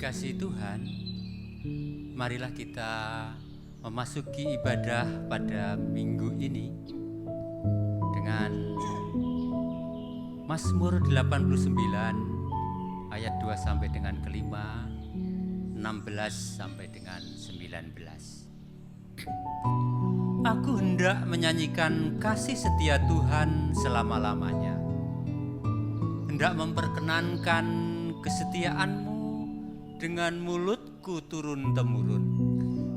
dikasihi Tuhan, marilah kita memasuki ibadah pada minggu ini dengan Mazmur 89 ayat 2 sampai dengan kelima, 16 sampai dengan 19. Aku hendak menyanyikan kasih setia Tuhan selama-lamanya, hendak memperkenankan kesetiaan-Mu dengan mulutku turun-temurun.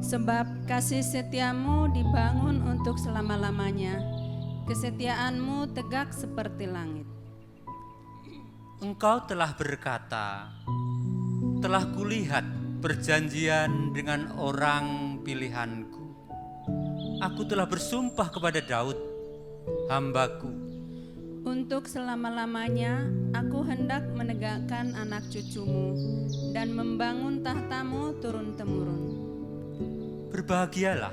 Sebab kasih setiamu dibangun untuk selama-lamanya, kesetiaanmu tegak seperti langit. Engkau telah berkata, telah kulihat perjanjian dengan orang pilihanku. Aku telah bersumpah kepada Daud, hambaku. Untuk selama-lamanya aku hendak menegakkan anak cucumu dan membangun tahtamu turun-temurun. Berbahagialah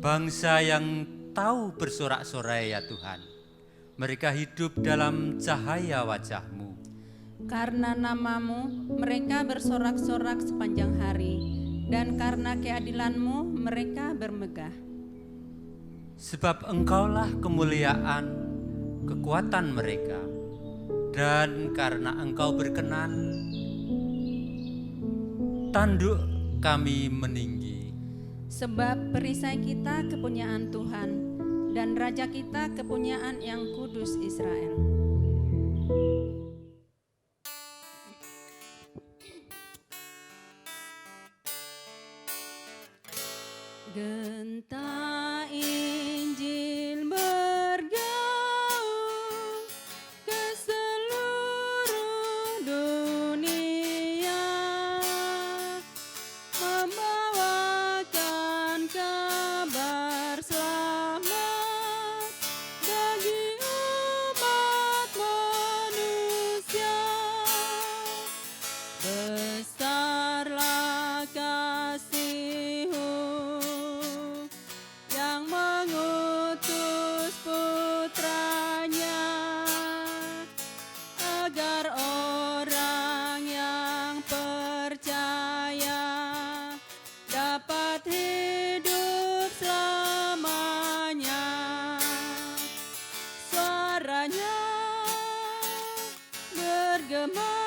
bangsa yang tahu bersorak-sorai ya Tuhan. Mereka hidup dalam cahaya wajah-Mu. Karena namamu mereka bersorak-sorak sepanjang hari, dan karena keadilan-Mu mereka bermegah. Sebab Engkaulah kemuliaan, kekuatan mereka, dan karena Engkau berkenan, tanduk kami meninggi. Sebab perisai kita kepunyaan Tuhan, dan Raja kita kepunyaan yang kudus Israel. Genta Injil bergaung ke seluruh dunia, membawakan kabar selamat bagi umat manusia. Besarlah kasih-Mu yang mengutus putranya, agar orang yang percaya dapat hidup selamanya. Suaranya bergema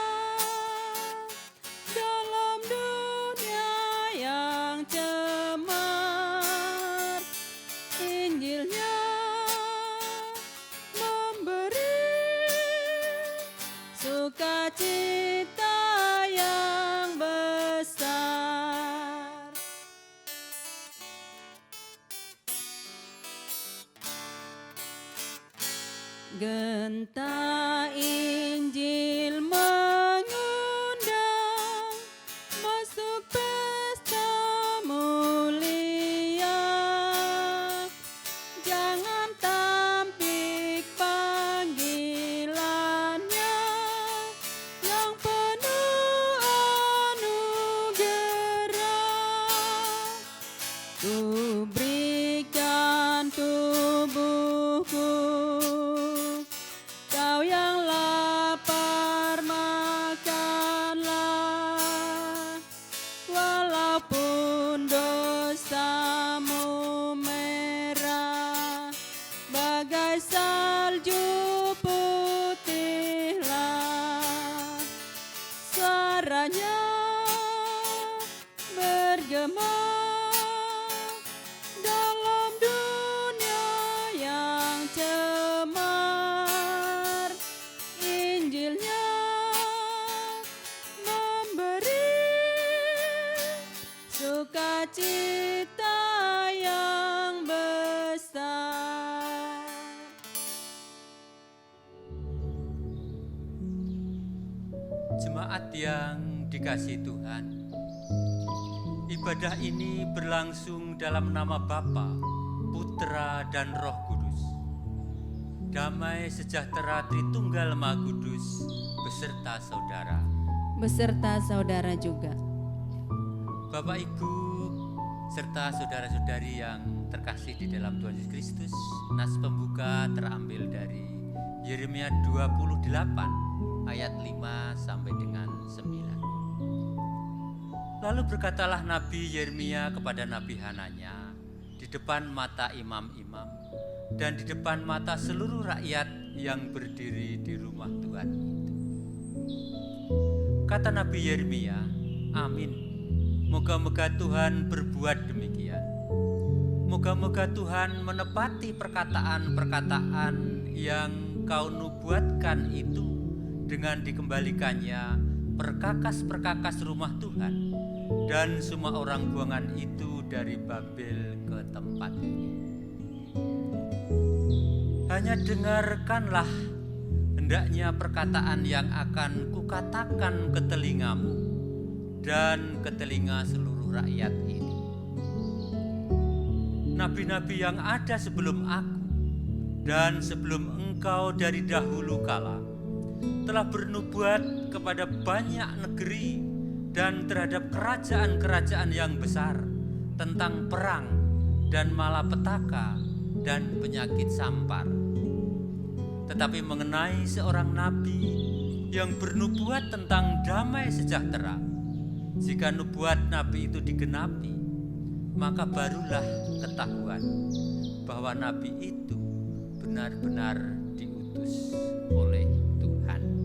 dalam dunia yang cemar. Injilnya memberi sukacita yang besar. Genta Injil mengundang masuk pesta mulia. Jangan tampik panggilannya yang penuh anugerah. Ku berikan tubuhku, kau yang lapar makanlah. Walaupun dosamu merah bagai salju putihlah. Suaranya bergema dalam dunia yang cemar. Injilnya memberi sukacita yang besar. Jemaat yang dikasihi Tuhan, ibadah ini berlangsung dalam nama Bapa, Putra, dan Roh Kudus. Damai sejahtera Tritunggal Maha Kudus beserta saudara. Beserta saudara juga. Bapak, Ibu, serta saudara-saudari yang terkasih di dalam Tuhan Yesus Kristus, nas pembuka terambil dari Yeremia 28 ayat 5 sampai dengan 9. Lalu berkatalah Nabi Yeremia kepada Nabi Hananya di depan mata imam-imam dan di depan mata seluruh rakyat yang berdiri di rumah Tuhan itu. Kata Nabi Yeremia, amin. Moga-moga Tuhan berbuat demikian. Moga-moga Tuhan menepati perkataan-perkataan yang kau nubuatkan itu dengan dikembalikannya perkakas-perkakas rumah Tuhan dan semua orang buangan itu dari Babel ke tempat ini. Hanya dengarkanlah hendaknya perkataan yang akan kukatakan ke telingamu dan ke telinga seluruh rakyat ini. Nabi-nabi yang ada sebelum aku dan sebelum engkau dari dahulu kala telah bernubuat kepada banyak negeri dan terhadap kerajaan-kerajaan yang besar tentang perang dan malapetaka dan penyakit sampar. Tetapi mengenai seorang nabi yang bernubuat tentang damai sejahtera, jika nubuat nabi itu digenapi, maka barulah ketahuan bahwa nabi itu benar-benar diutus oleh Tuhan.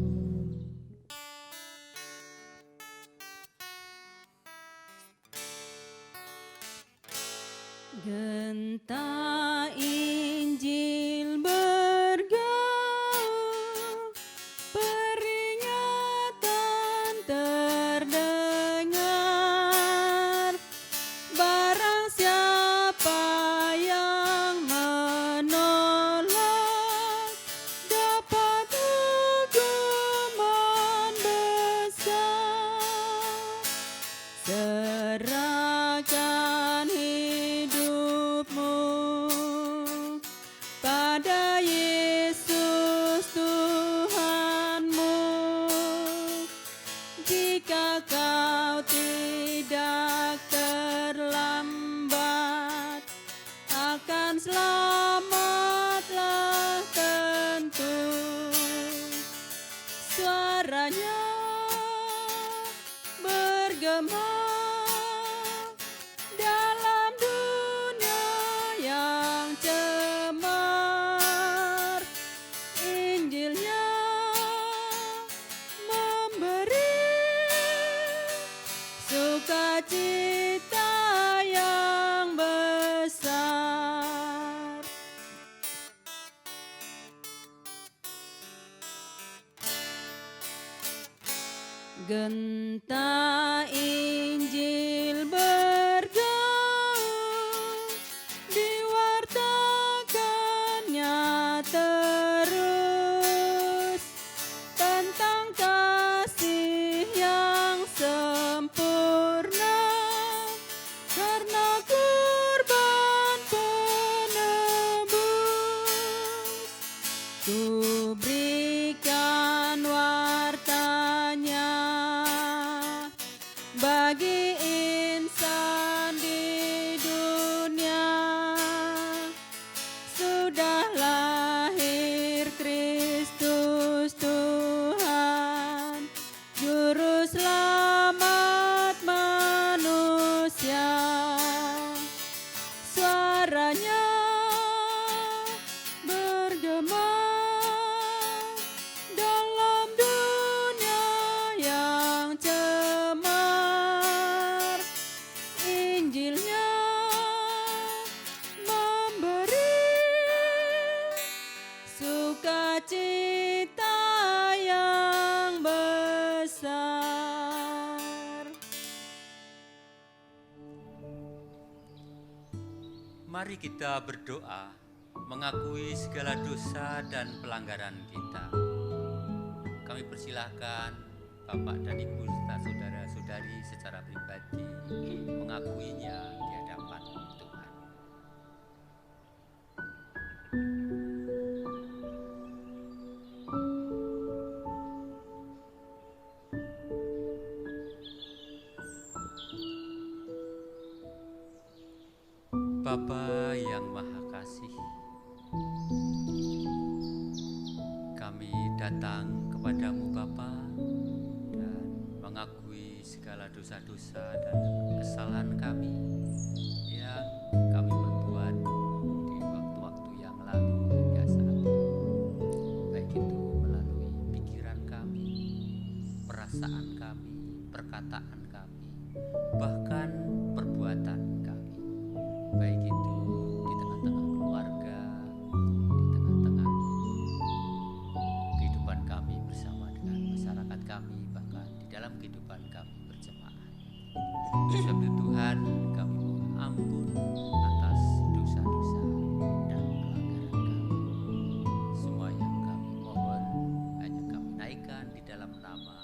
Genta Injil bergaung, peringatan terdengar, barang siapa yang menolak dapat hukuman besar. Serahkan hidupmu pada Yesus Tuhanmu. Jika kau tidak terlambat, akan selamatlah tentu. Suaranya bergema dalam dunia yang cemar. Injilnya memberi sukacita yang besar. Genta Injil bergaung, diwartakannya terus tentang kasih yang sempurna karena kurban penebus. Ku berikan wartanya bagi insan di dunia. Sudah lahir Kristus Tuhan, Juru Selamat manusia. Suaranya bergema dalam dunia yang cemar. Injilnya memberi sukacita yang besar. Mari kita berdoa mengakui segala dosa dan pelanggaran kita. Kami persilahkan Bapak dan Ibu serta saudara-saudari secara pribadi mengakuinya di hadapan Tuhan. Bapa yang Maha Kasih, kami datang kepadamu Bapa dan mengakui segala dosa-dosa dan kesalahan kami yang kami perbuat di waktu-waktu yang lalu hingga saat ini, baik itu melalui pikiran kami, perasaan kami, perkataan kami, bahkan perbuatan kami, baik itu di tengah-tengah keluarga, di tengah-tengah kehidupan kami bersama dengan masyarakat kami, bahkan di dalam kehidupan kami berjemaah. Sebab itu Tuhan, kami mohon ampun atas dosa-dosa dan pelanggaran kami. Semua yang kami mohon hanya kami naikkan di dalam nama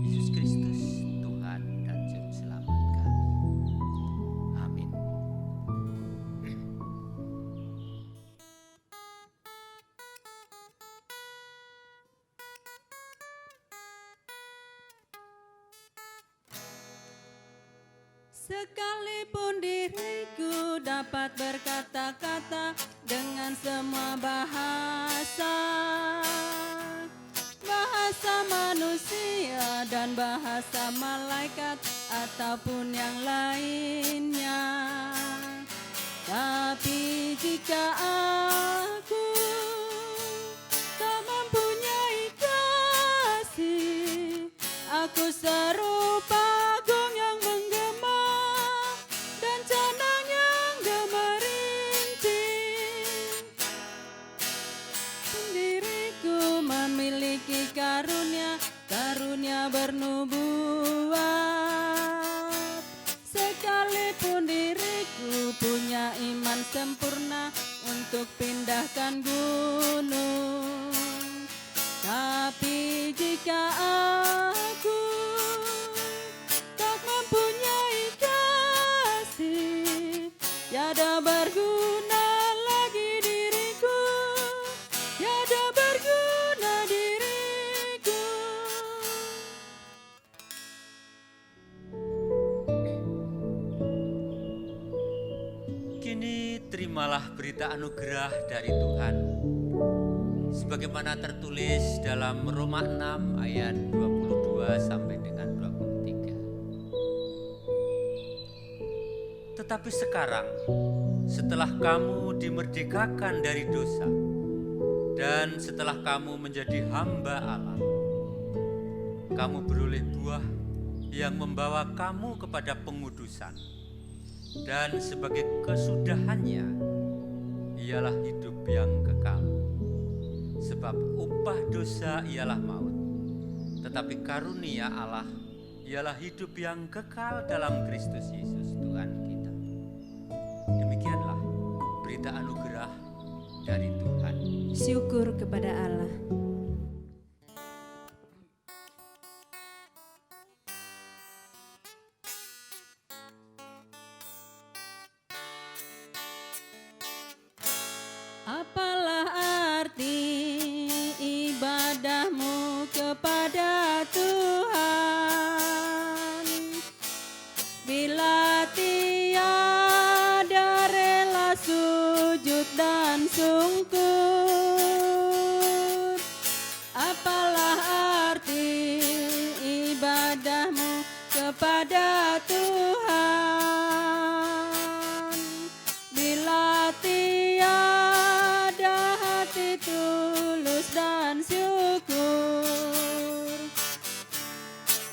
Yesus Kristus, Tuhan dan Juru Selamat kami. Amin. Sekalipun diriku dapat berkata-kata dengan semua bahasa, bahasa manusia dan bahasa malaikat ataupun yang lainnya, tapi jika aku tak mempunyai kasih, aku serupa gong yang menggema dan canang yang gemerinting. Diriku memiliki karunia bernubuat, sekalipun diriku punya iman sempurna untuk pindahkan gunung, tapi jika aku tak mempunyai kasih, tiada berguna lagi diriku, tiada berguna diriku. Kini terimalah berita anugerah dari Tuhan, sebagaimana tertulis dalam Roma 6 ayat 22 sampai dengan 23. Tetapi sekarang, setelah kamu dimerdekakan dari dosa, dan setelah kamu menjadi hamba Allah, kamu beroleh buah yang membawa kamu kepada pengudusan, dan sebagai kesudahannya ialah hidup yang kekal. Sebab upah dosa ialah maut, tetapi karunia Allah ialah hidup yang kekal dalam Kristus Yesus Tuhan kita. Demikianlah berita anugerah dari Tuhan. Syukur kepada Allah. Apalah arti ibadahmu kepada Tuhan bila tiada rela sujud dan sungkur? Apalah arti ibadahmu kepada Tuhan bila tiada hati tulus dan syukur?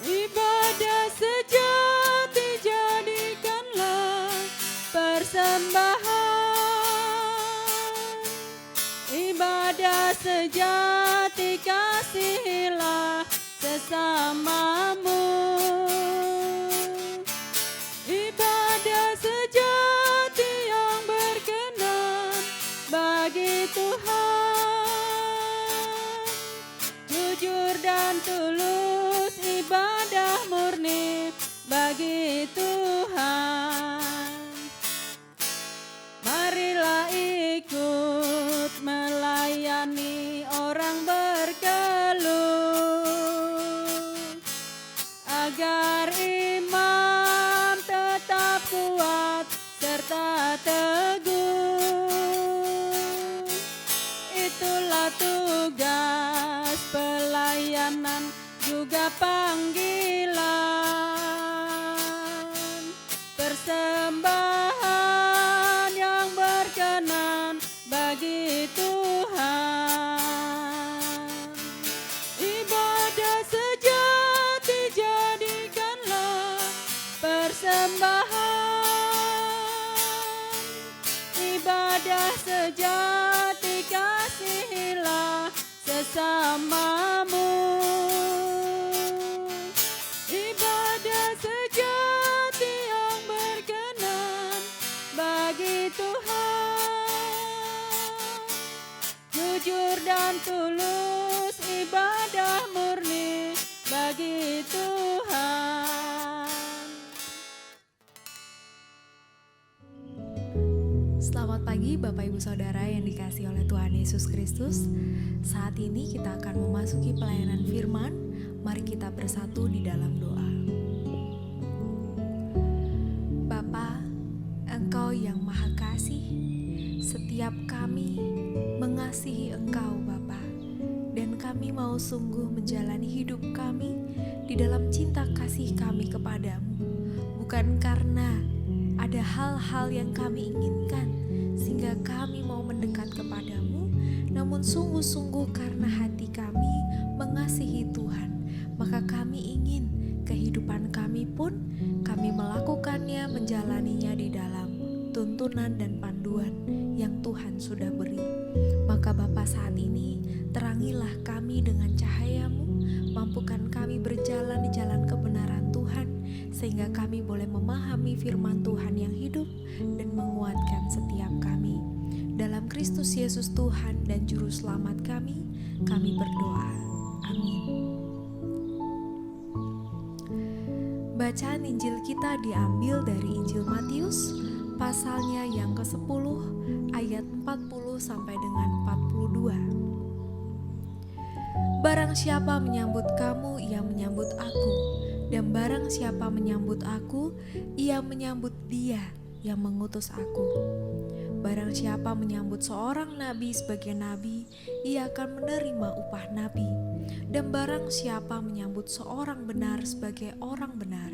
Ibadah sejati jadikanlah persembahan, ibadah sejati kasihilah sesamamu, ibadah sejati yang berkenan bagi Tuhan, jujur dan tulus ibadah murni bagi Tuhan. Marilah ikut melayani orang berkeluh, agar iman tetap kuat serta teguh. Itulah tugas pelayanan juga panggilan namamu. Ibadah sejati yang berkenan bagi Tuhan. Jujur dan tulus, ibadah murni bagi Tuhan. Selamat pagi Bapak Ibu Saudara yang dikasihi oleh Tuhan Yesus Kristus. Saat ini kita akan memasuki pelayanan firman. Mari kita bersatu di dalam doa. Bapa, Engkau yang Maha Kasih, setiap kami mengasihi Engkau Bapa, dan kami mau sungguh menjalani hidup kami di dalam cinta kasih kami kepadamu, bukan karena ada hal-hal yang kami inginkan sehingga kami mau mendekat kepadamu, namun sungguh-sungguh karena hati kami mengasihi Tuhan, maka kami ingin kehidupan kami pun kami melakukannya, menjalaninya di dalam tuntunan dan panduan yang Tuhan sudah beri. Maka Bapa, saat ini terangilah kami dengan cahayamu, mampukan kami berjalan di jalan kebenaran Tuhan, sehingga kami boleh memahami firman Tuhan yang hidup dan menguatkan setiap kami. Dalam Kristus Yesus Tuhan dan Juru Selamat kami berdoa. Amin. Bacaan Injil kita diambil dari Injil Matius, pasalnya yang ke-10, ayat 40 sampai dengan 42. Barang siapa menyambut kamu, ia menyambut aku. Dan barang siapa menyambut aku, ia menyambut Dia yang mengutus aku. Barang siapa menyambut seorang nabi sebagai nabi, ia akan menerima upah nabi. Dan barang siapa menyambut seorang benar sebagai orang benar,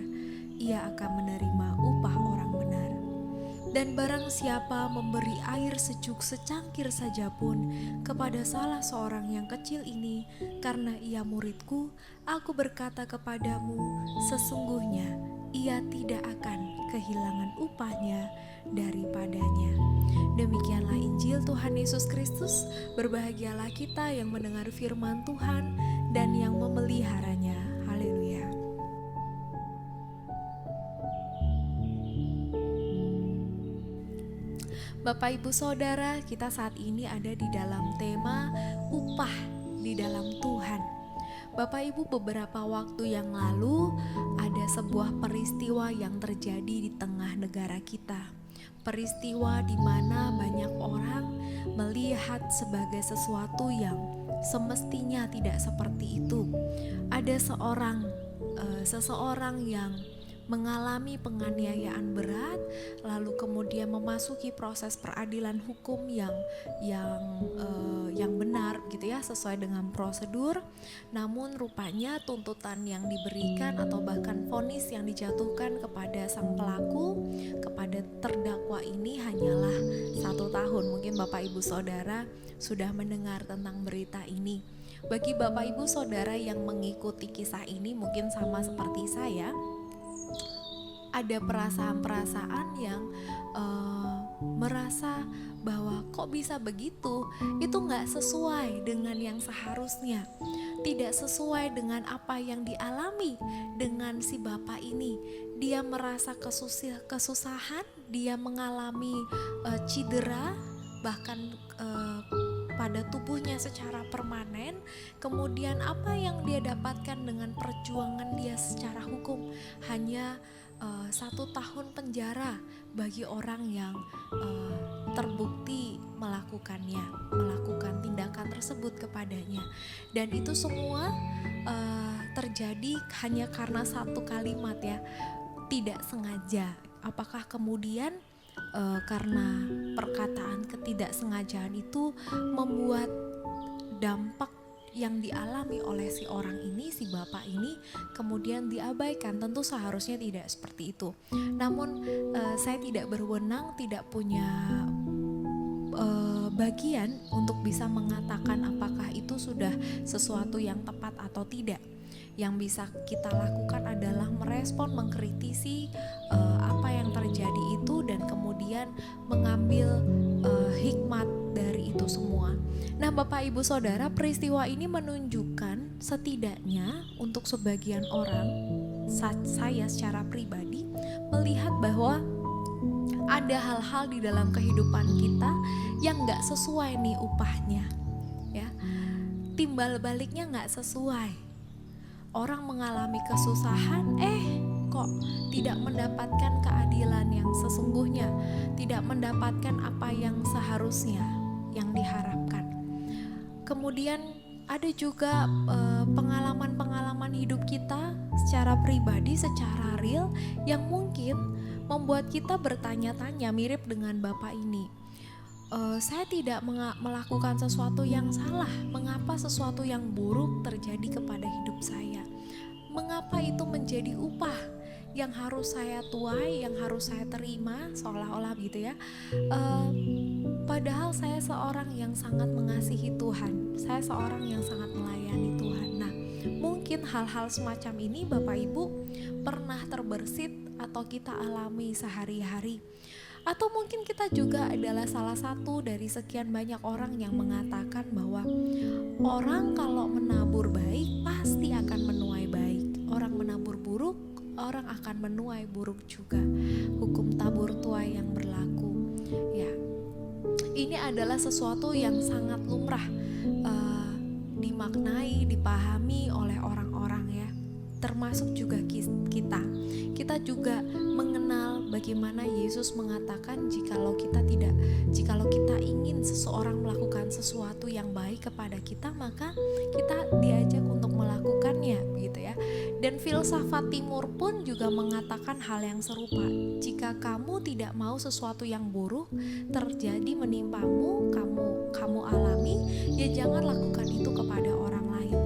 ia akan menerima upah orang benar. Dan barang siapa memberi air sejuk secangkir saja pun kepada salah seorang yang kecil ini, karena ia muridku, aku berkata kepadamu, sesungguhnya ia tidak akan kehilangan upahnya daripadanya. Demikianlah Injil Tuhan Yesus Kristus. Berbahagialah kita yang mendengar firman Tuhan dan yang memeliharanya. Haleluya. Bapak Ibu Saudara, kita saat ini ada di dalam tema upah di dalam Tuhan. Bapak Ibu, beberapa waktu yang lalu ada sebuah peristiwa yang terjadi di tengah negara kita. Peristiwa di mana banyak orang melihat sebagai sesuatu yang semestinya tidak seperti itu. Ada seseorang yang mengalami penganiayaan berat, lalu kemudian memasuki proses peradilan hukum yang benar gitu ya, sesuai dengan prosedur. Namun rupanya tuntutan yang diberikan atau bahkan vonis yang dijatuhkan kepada sang pelaku, kepada terdakwa ini hanyalah 1 tahun. Mungkin Bapak Ibu Saudara sudah mendengar tentang berita ini. Bagi Bapak Ibu Saudara yang mengikuti kisah ini, mungkin sama seperti saya, ada perasaan-perasaan yang merasa bahwa kok bisa begitu, itu gak sesuai dengan yang seharusnya, tidak sesuai dengan apa yang dialami dengan si bapak ini. Dia merasa kesusahan, dia mengalami cedera, bahkan pada tubuhnya secara permanen. Kemudian apa yang dia dapatkan dengan perjuangan dia secara hukum hanya 1 tahun penjara bagi orang yang terbukti melakukan tindakan tersebut kepadanya. Dan itu semua terjadi hanya karena satu kalimat ya, tidak sengaja. Apakah kemudian karena perkataan ketidaksengajaan itu membuat dampak yang dialami oleh si orang ini, si bapak ini kemudian diabaikan? Tentu seharusnya tidak seperti itu. Namun saya tidak berwenang, tidak punya bagian untuk bisa mengatakan apakah itu sudah sesuatu yang tepat atau tidak. Yang bisa kita lakukan adalah merespon, mengkritisi apa yang terjadi itu, dan kemudian mengambil hikmat dari itu semua. Nah, Bapak Ibu Saudara, peristiwa ini menunjukkan setidaknya untuk sebagian orang, saya secara pribadi melihat bahwa ada hal-hal di dalam kehidupan kita yang gak sesuai nih upahnya, ya. Timbal baliknya gak sesuai. Orang mengalami kesusahan, kok tidak mendapatkan keadilan yang sesungguhnya, tidak mendapatkan apa yang seharusnya, yang diharapkan. Kemudian ada juga pengalaman-pengalaman hidup kita secara pribadi, secara real, yang mungkin membuat kita bertanya-tanya mirip dengan Bapak ini. Saya tidak melakukan sesuatu yang salah, mengapa sesuatu yang buruk terjadi kepada hidup saya? Mengapa itu menjadi upah yang harus saya tuai, yang harus saya terima, seolah-olah gitu ya. Padahal saya seorang yang sangat mengasihi Tuhan, saya seorang yang sangat melayani Tuhan. Nah, mungkin hal-hal semacam ini Bapak Ibu pernah terbersit atau kita alami sehari-hari. Atau mungkin kita juga adalah salah satu dari sekian banyak orang yang mengatakan bahwa orang kalau menabur baik pasti akan menuai baik. Orang menabur buruk, orang akan menuai buruk juga. Hukum tabur tuai yang berlaku. Ya, ini adalah sesuatu yang sangat lumrah dimaknai, dipahami oleh orang-orang ya. Termasuk juga kita. Kita juga mengenal bagaimana Yesus mengatakan jikalau kita ingin seseorang melakukan sesuatu yang baik kepada kita, maka kita diajak untuk melakukannya, gitu ya. Dan filsafat timur pun juga mengatakan hal yang serupa. Jika kamu tidak mau sesuatu yang buruk terjadi menimpamu, kamu alami, ya jangan lakukan itu kepada orang lain.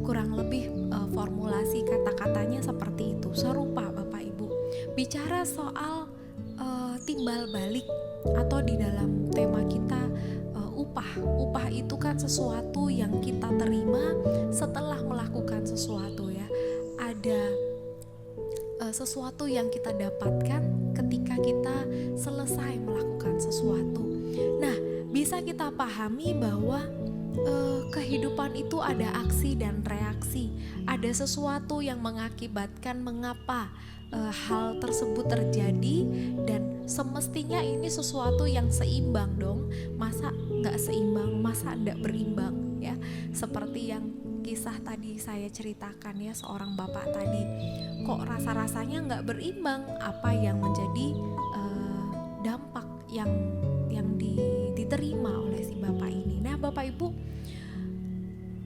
Kurang lebih formulasi kata-katanya seperti itu, serupa Bapak Ibu. Bicara soal timbal balik atau di dalam tema kita upah itu kan sesuatu yang kita terima setelah melakukan sesuatu ya. Ada sesuatu yang kita dapatkan ketika kita selesai melakukan sesuatu. Nah, bisa kita pahami bahwa kehidupan itu ada aksi dan reaksi. Ada sesuatu yang mengakibatkan mengapa hal tersebut terjadi, dan semestinya ini sesuatu yang seimbang dong. Masa nggak seimbang, masa nggak berimbang ya. Seperti yang kisah tadi saya ceritakan ya, seorang bapak tadi kok rasa-rasanya nggak berimbang. Apa yang menjadi dampak yang diterima oleh si bapak ini. Nah Bapak Ibu,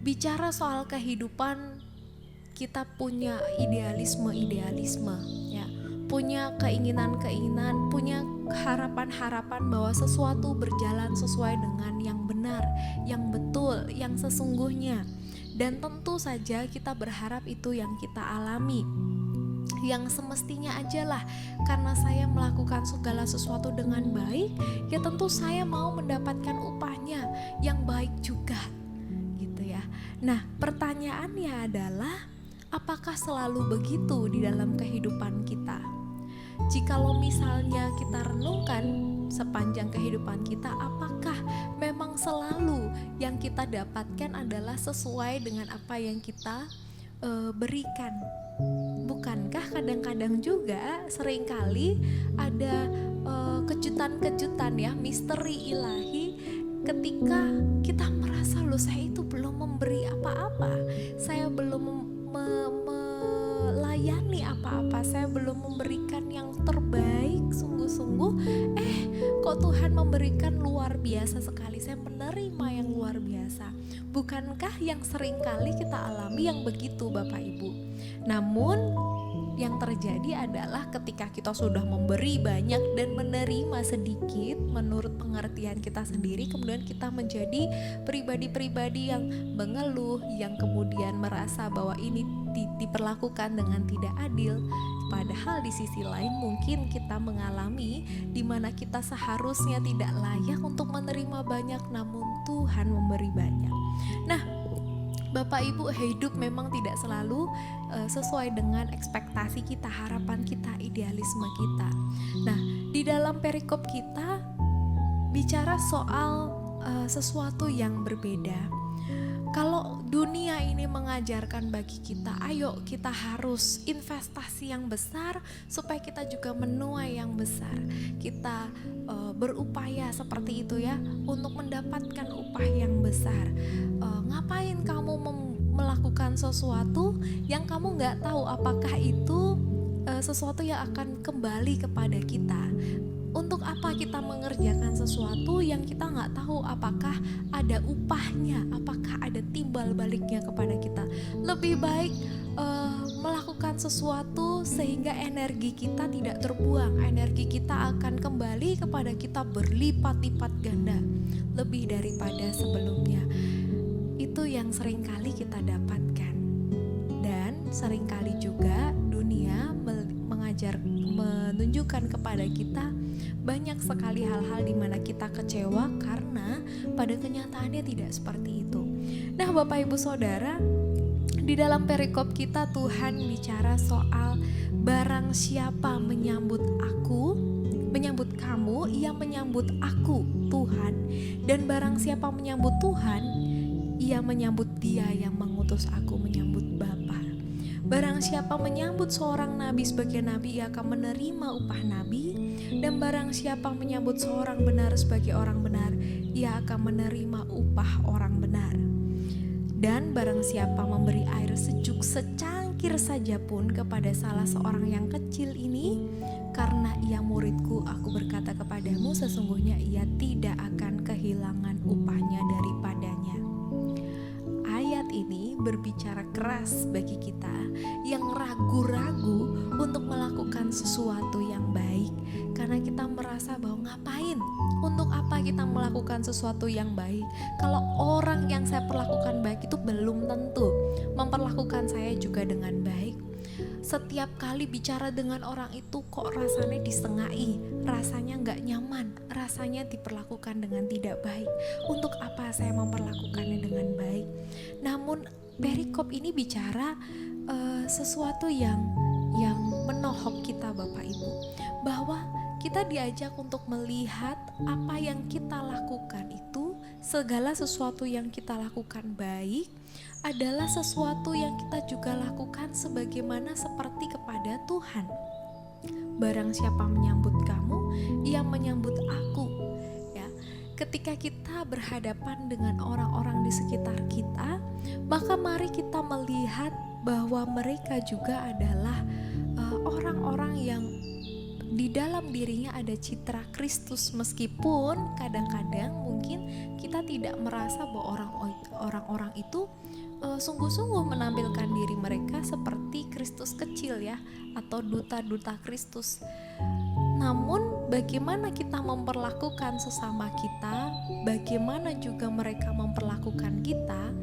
bicara soal kehidupan, kita punya idealisme ya, punya keinginan, punya harapan bahwa sesuatu berjalan sesuai dengan yang benar, yang betul, yang sesungguhnya. Dan tentu saja kita berharap itu yang kita alami, yang semestinya aja lah. Karena saya melakukan segala sesuatu dengan baik, ya tentu saya mau mendapatkan upahnya yang baik juga, gitu ya. Nah pertanyaannya adalah, apakah selalu begitu di dalam kehidupan kita? Jikalau misalnya kita renungkan sepanjang kehidupan kita, apakah memang selalu yang kita dapatkan adalah sesuai dengan apa yang kita berikan? Bukankah kadang-kadang juga seringkali ada kejutan-kejutan ya, misteri ilahi, ketika kita merasa loh saya itu belum memberi apa-apa, saya belum melayani apa-apa, saya belum memberikan yang terbaik sungguh-sungguh, kok Tuhan memberikan luar biasa sekali, saya menerima yang luar biasa. Bukankah yang seringkali kita alami yang begitu Bapak Ibu? Namun yang terjadi adalah ketika kita sudah memberi banyak dan menerima sedikit menurut pengertian kita sendiri, kemudian kita menjadi pribadi-pribadi yang mengeluh, yang kemudian merasa bahwa ini diperlakukan dengan tidak adil. Padahal di sisi lain mungkin kita mengalami di mana kita seharusnya tidak layak untuk menerima banyak, namun Tuhan memberi banyak. Nah Bapak Ibu, hidup memang tidak selalu sesuai dengan ekspektasi kita, harapan kita, idealisme kita. Nah, di dalam perikop kita bicara soal sesuatu yang berbeda. Kalau dunia ini mengajarkan bagi kita, ayo kita harus investasi yang besar supaya kita juga menuai yang besar. Kita berupaya seperti itu ya, untuk mendapatkan upah yang besar. Ngapain kamu melakukan sesuatu yang kamu gak tahu apakah itu sesuatu yang akan kembali kepada kita? Untuk apa kita mengerjakan sesuatu yang kita nggak tahu apakah ada upahnya, apakah ada timbal baliknya kepada kita? Lebih baik melakukan sesuatu sehingga energi kita tidak terbuang, energi kita akan kembali kepada kita berlipat-lipat ganda, lebih daripada sebelumnya. Itu yang seringkali kita dapatkan, dan seringkali juga dunia menunjukkan kepada kita banyak sekali hal-hal di mana kita kecewa karena pada kenyataannya tidak seperti itu. Nah, Bapak Ibu Saudara, di dalam perikop kita Tuhan bicara soal barang siapa menyambut kamu, ia menyambut aku, Tuhan. Dan barang siapa menyambut Tuhan, ia menyambut Dia yang mengutus aku, menyambut Bapa. Barang siapa menyambut seorang nabi sebagai nabi, ia akan menerima upah nabi. Dan barang siapa menyambut seorang benar sebagai orang benar, ia akan menerima upah orang benar. Dan barang siapa memberi air sejuk secangkir saja pun kepada salah seorang yang kecil ini, karena ia muridku, aku berkata kepadamu, sesungguhnya ia tidak akan kehilangan upahnya daripadanya. Ayat ini berbicara keras bagi kita yang ragu-ragu untuk melakukan sesuatu yang baik, karena kita merasa bahwa ngapain, untuk apa kita melakukan sesuatu yang baik kalau orang yang saya perlakukan baik itu belum tentu memperlakukan saya juga dengan baik. Setiap kali bicara dengan orang itu kok rasanya disengai, rasanya gak nyaman, rasanya diperlakukan dengan tidak baik. Untuk apa saya memperlakukannya dengan baik? Namun perikop ini bicara sesuatu yang menohok kita, Bapak Ibu, bahwa kita diajak untuk melihat apa yang kita lakukan itu, segala sesuatu yang kita lakukan baik adalah sesuatu yang kita juga lakukan sebagaimana seperti kepada Tuhan. Barang siapa menyambut kamu, ia menyambut aku. Ya, ketika kita berhadapan dengan orang-orang di sekitar kita, maka mari kita melihat bahwa mereka juga adalah orang-orang yang di dalam dirinya ada citra Kristus, meskipun kadang-kadang mungkin kita tidak merasa bahwa orang-orang itu sungguh-sungguh menampilkan diri mereka seperti Kristus kecil ya, atau duta-duta Kristus. Namun bagaimana kita memperlakukan sesama kita, bagaimana juga mereka memperlakukan kita,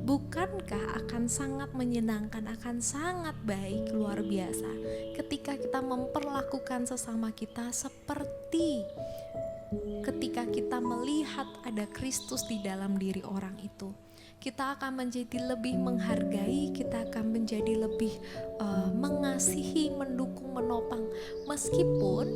bukankah akan sangat menyenangkan, akan sangat baik, luar biasa ketika kita memperlakukan sesama kita seperti ketika kita melihat ada Kristus di dalam diri orang itu. Kita akan menjadi lebih menghargai, kita akan menjadi lebih mengasihi, mendukung, menopang, meskipun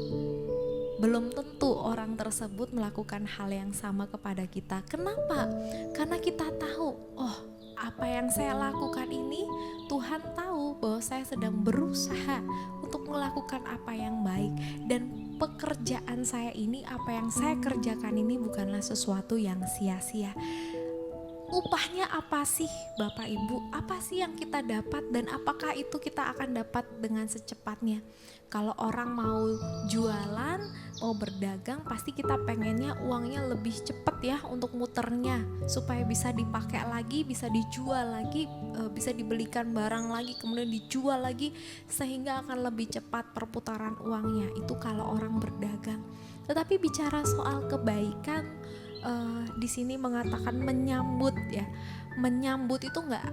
belum tentu orang tersebut melakukan hal yang sama kepada kita. Kenapa? Karena kita tahu, oh, apa yang saya lakukan ini Tuhan tahu bahwa saya sedang berusaha untuk melakukan apa yang baik, dan pekerjaan saya ini, apa yang saya kerjakan ini bukanlah sesuatu yang sia-sia. Upahnya apa sih Bapak Ibu? Apa sih yang kita dapat, dan apakah itu kita akan dapat dengan secepatnya? Kalau orang mau jualan, mau berdagang, pasti kita pengennya uangnya lebih cepat ya untuk muternya, supaya bisa dipakai lagi, bisa dijual lagi, bisa dibelikan barang lagi, kemudian dijual lagi, sehingga akan lebih cepat perputaran uangnya. Itu kalau orang berdagang. Tetapi bicara soal kebaikan, di sini mengatakan menyambut ya. Menyambut itu enggak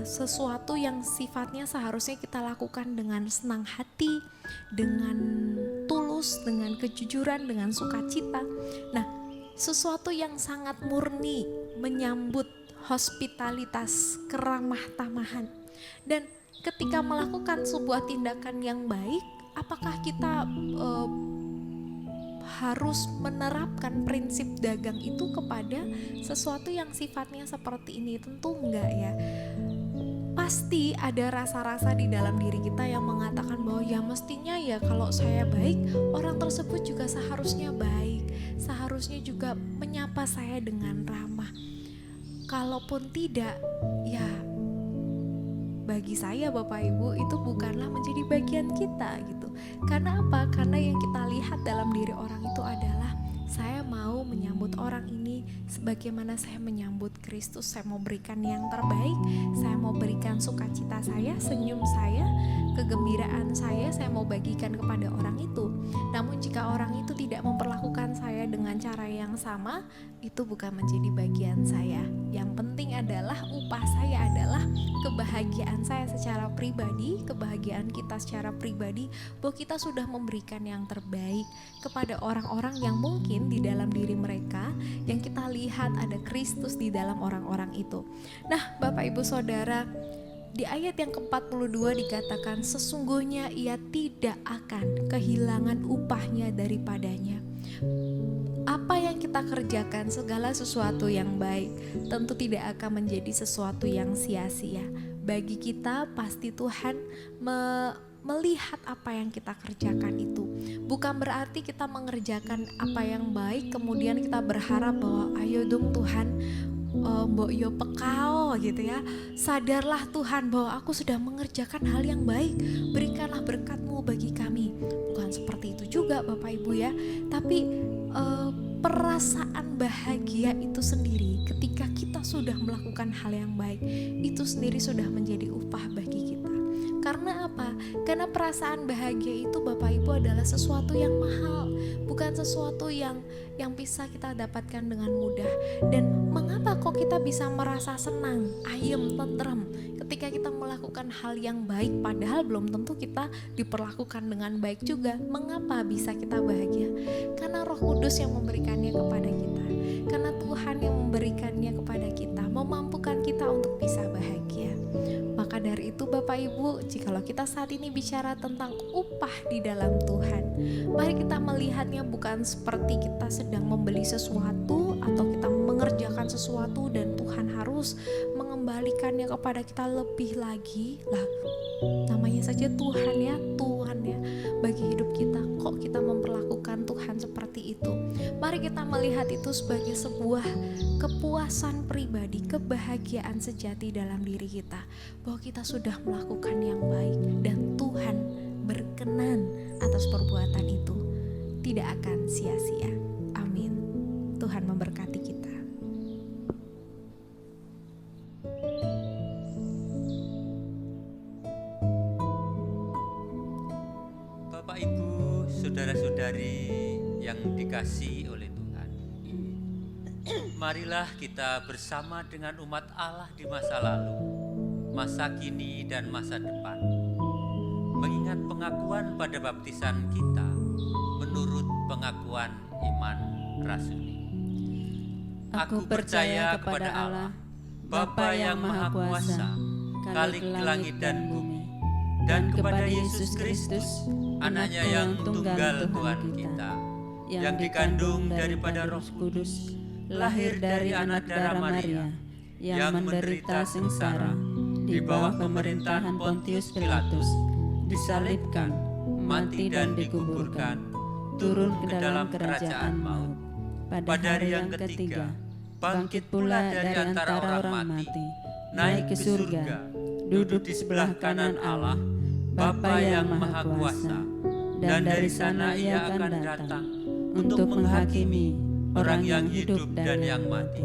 sesuatu yang sifatnya seharusnya kita lakukan dengan senang hati, dengan tulus, dengan kejujuran, dengan sukacita. Nah, sesuatu yang sangat murni, menyambut, hospitalitas, keramah tamahan. Dan ketika melakukan sebuah tindakan yang baik, apakah kita harus menerapkan prinsip dagang itu kepada sesuatu yang sifatnya seperti ini? Tentu enggak ya. Pasti ada rasa-rasa di dalam diri kita yang mengatakan bahwa ya mestinya ya kalau saya baik, orang tersebut juga seharusnya baik, seharusnya juga menyapa saya dengan ramah. Kalaupun tidak, ya bagi saya Bapak Ibu itu bukanlah menjadi bagian kita gitu. Karena apa? Karena yang kita lihat dalam diri orang itu adalah saya mau menyambut orang ini sebagaimana saya menyambut Kristus. Saya mau berikan yang terbaik, saya mau berikan sukacita saya, senyum saya, kegembiraan saya mau bagikan kepada orang itu. Namun jika orang itu tidak memperlakukan saya dengan cara yang sama, itu bukan menjadi bagian saya. Yang penting adalah upah saya adalah kebahagiaan saya secara pribadi, kebahagiaan kita secara pribadi, bahwa kita sudah memberikan yang terbaik kepada orang-orang yang mungkin di dalam diri mereka yang kita lihat ada Kristus di dalam orang-orang itu. Nah, Bapak Ibu Saudara, di ayat yang ke-42 dikatakan sesungguhnya ia tidak akan kehilangan upahnya daripadanya. Apa yang kita kerjakan, segala sesuatu yang baik tentu tidak akan menjadi sesuatu yang sia-sia. Bagi kita pasti Tuhan melihat apa yang kita kerjakan itu. Bukan berarti kita mengerjakan apa yang baik kemudian kita berharap bahwa ayo dong Tuhan, mbok yo pekao gitu ya. Sadarlah Tuhan bahwa aku sudah mengerjakan hal yang baik, berikanlah berkat-Mu bagi kami. Bukan seperti itu juga Bapak Ibu ya. Tapi perasaan bahagia itu sendiri ketika kita sudah melakukan hal yang baik, itu sendiri sudah menjadi upah bagi kita. Karena apa? Karena perasaan bahagia itu Bapak Ibu adalah sesuatu yang mahal, bukan sesuatu yang bisa kita dapatkan dengan mudah. Dan mengapa kok kita bisa merasa senang, ayem, tentrem ketika kita melakukan hal yang baik padahal belum tentu kita diperlakukan dengan baik juga? Mengapa bisa kita bahagia? Karena Roh Kudus yang memberikannya kepada kita. Karena Tuhan yang memberikannya kepada kita, memampukan kita untuk bisa bahagia. Maka dari itu Bapak Ibu, jikalau kita saat ini bicara tentang upah di dalam Tuhan, mari kita melihatnya bukan seperti kita sedang membeli sesuatu atau kita mengerjakan sesuatu dan Tuhan harus mengembalikannya kepada kita lebih lagi. Lah, namanya saja Tuhan ya bagi hidup kita, kok kita memperlakukan Tuhan seperti itu? Mari kita melihat itu sebagai sebuah kepuasan pribadi, kebahagiaan sejati dalam diri kita, bahwa kita sudah melakukan yang baik dan Tuhan berkenan atas perbuatan itu, tidak akan sia-sia. Amin. Tuhan memberkati kita. Bapak Ibu, saudara-saudari yang dikasihi oleh Tuhan, marilah kita bersama dengan umat Allah di masa lalu, masa kini dan masa depan, mengingat pengakuan pada baptisan kita menurut pengakuan iman rasuli. Aku percaya kepada Allah, Bapa yang Maha Kuasa, Khalik langit dan bumi, dan kepada Yesus Kristus, Anaknya yang tunggal Tuhan kita, yang dikandung daripada Roh Kudus, lahir dari anak darah Maria, yang menderita sengsara di bawah pemerintahan Pontius Pilatus, disalibkan, mati dan dikuburkan, turun ke dalam kerajaan maut. Pada hari yang ketiga, bangkit pula dari antara orang mati, naik ke surga, duduk di sebelah kanan Allah, Bapa yang Maha Kuasa, dan dari sana ia akan datang untuk menghakimi orang yang hidup dan yang mati.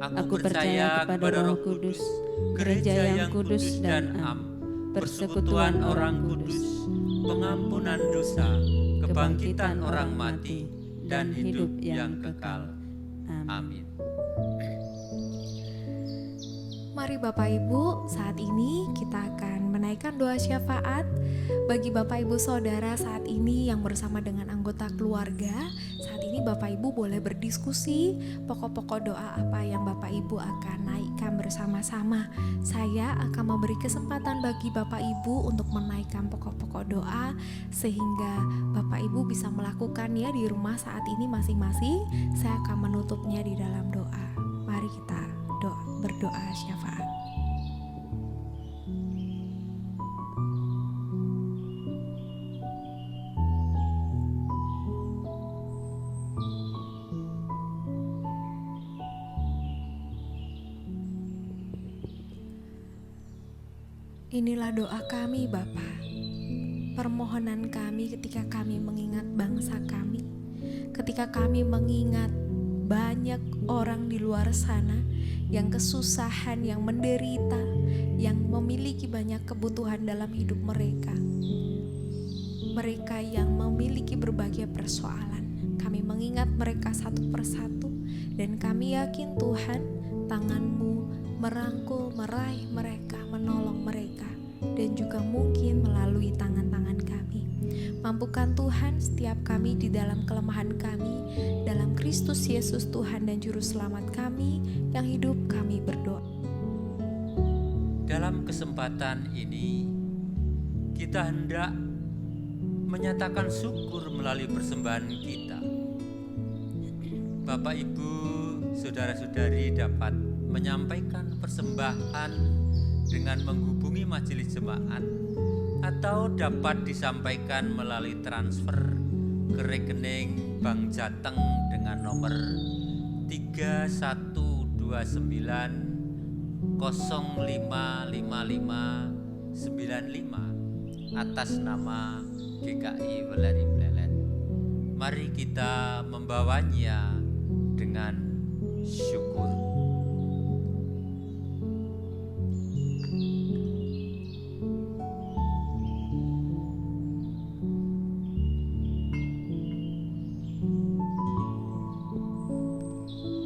Aku percaya kepada Roh Kudus, gereja yang kudus dan am, persekutuan orang kudus, pengampunan dosa, kebangkitan orang mati, dan hidup yang kekal. Amin. Mari Bapak Ibu, saat ini kita akan menaikkan doa syafaat bagi Bapak Ibu Saudara saat ini yang bersama dengan anggota keluarga. Saat ini ini Bapak Ibu boleh berdiskusi pokok-pokok doa apa yang Bapak Ibu akan naikkan bersama-sama. Saya akan memberi kesempatan bagi Bapak Ibu untuk menaikkan pokok-pokok doa sehingga Bapak Ibu bisa melakukannya di rumah saat ini masing-masing. Saya akan menutupnya di dalam doa. Mari kita berdoa syafaat. Inilah doa kami Bapa, permohonan kami ketika kami mengingat bangsa kami, ketika kami mengingat banyak orang di luar sana yang kesusahan, yang menderita, yang memiliki banyak kebutuhan dalam hidup mereka. Mereka yang memiliki berbagai persoalan, kami mengingat mereka satu persatu dan kami yakin Tuhan, tangan-Mu merangkul, meraih mereka, menolong mereka, dan juga mungkin melalui tangan-tangan kami. Mampukan Tuhan setiap kami di dalam kelemahan kami, dalam Kristus Yesus Tuhan dan Juru Selamat kami yang hidup, kami berdoa. Dalam kesempatan ini, kita hendak menyatakan syukur melalui persembahan kita. Bapak, Ibu, saudara-saudari dapat menyampaikan persembahan dengan menghubungi majelis jemaat atau dapat disampaikan melalui transfer ke rekening Bank Jateng dengan nomor 3129055595 atas nama GKI Weleri Blelet. Mari kita membawanya dengan syukur.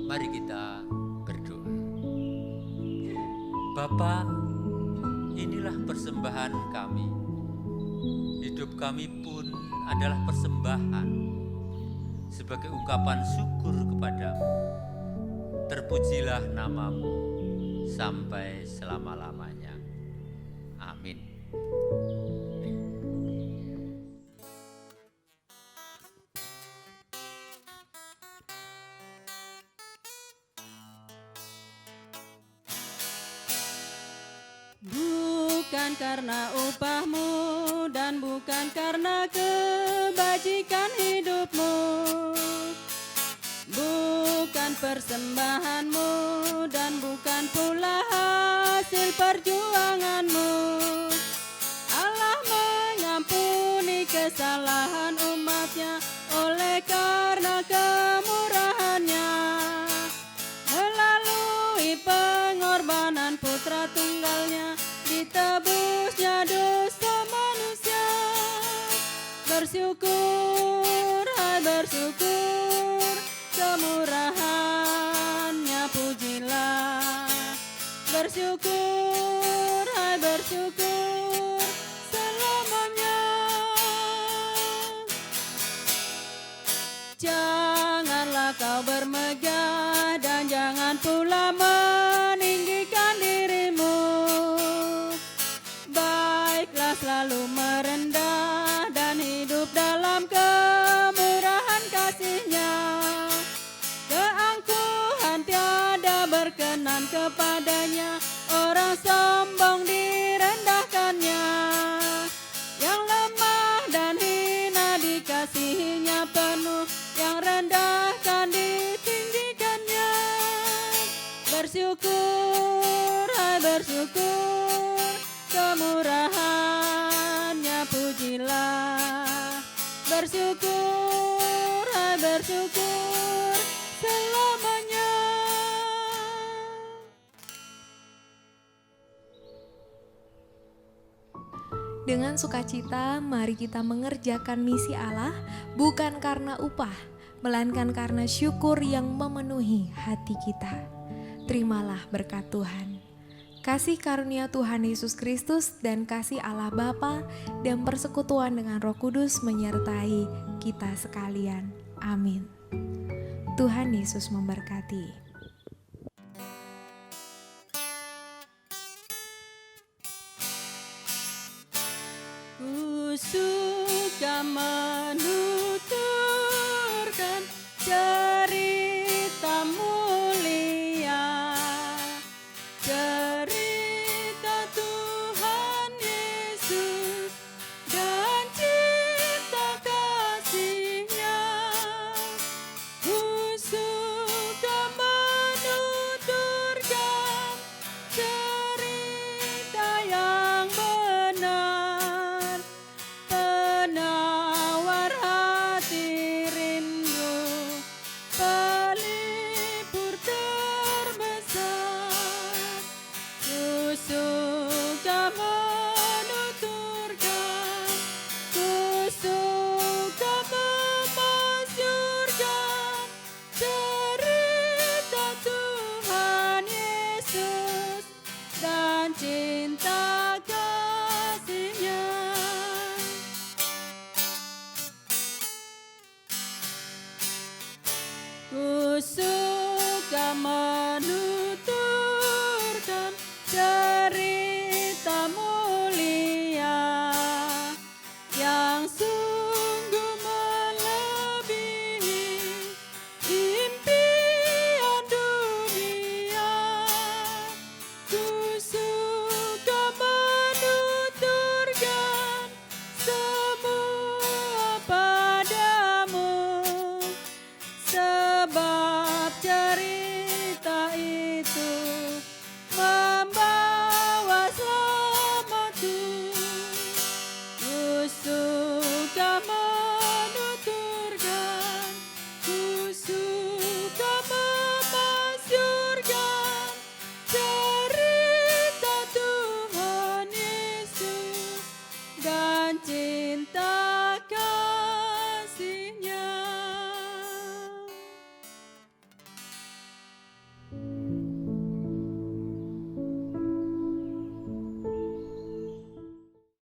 Mari kita berdoa. Bapa, inilah persembahan kami. Hidup kami pun adalah persembahan sebagai ungkapan syukur kepadamu. Terpujilah namamu sampai selama-lamanya. Amin. Bukan karena upahmu dan bukan karena kebajikan hidupmu, bukan persembahanmu dan bukan pula hasil perjuanganmu. Allah mengampuni kesalahan umatnya oleh karena kemurahannya. Melalui pengorbanan putra tunggalnya, ditebusnya dosa manusia. Bersyukur, hai bersyukur, kemurahannya pujilah. Bersyukur, hai bersyukur, selamanya. Janganlah kau bermegah dan jangan pula meninggikan dirimu. Baiklah selalu merendah dan hidup dalam kemurahan kasih-Nya. Keangkuhan tiada berkenan kepadanya, orang sombong direndahkannya. Yang lemah dan hina dikasihinya penuh, yang rendahkan ditinggikannya. Bersyukur, hai bersyukur, kemurahannya pujilah. Bersyukur, hai bersyukur, selamanya. Dengan sukacita, mari kita mengerjakan misi Allah bukan karena upah, melainkan karena syukur yang memenuhi hati kita. Terimalah berkat Tuhan. Kasih karunia Tuhan Yesus Kristus dan kasih Allah Bapa dan persekutuan dengan Roh Kudus menyertai kita sekalian. Amin. Tuhan Yesus memberkati. Ku suka menuturkan cerita mulia, cerita Tuhan Yesus dan cinta kasih-Nya. Ku suka menuturkan cerita yang benar, penawar hati rindu, pelipur terbesar. Ku suka menuturkan, ku suka memasyurkan cerita Tuhan Yesus dan cinta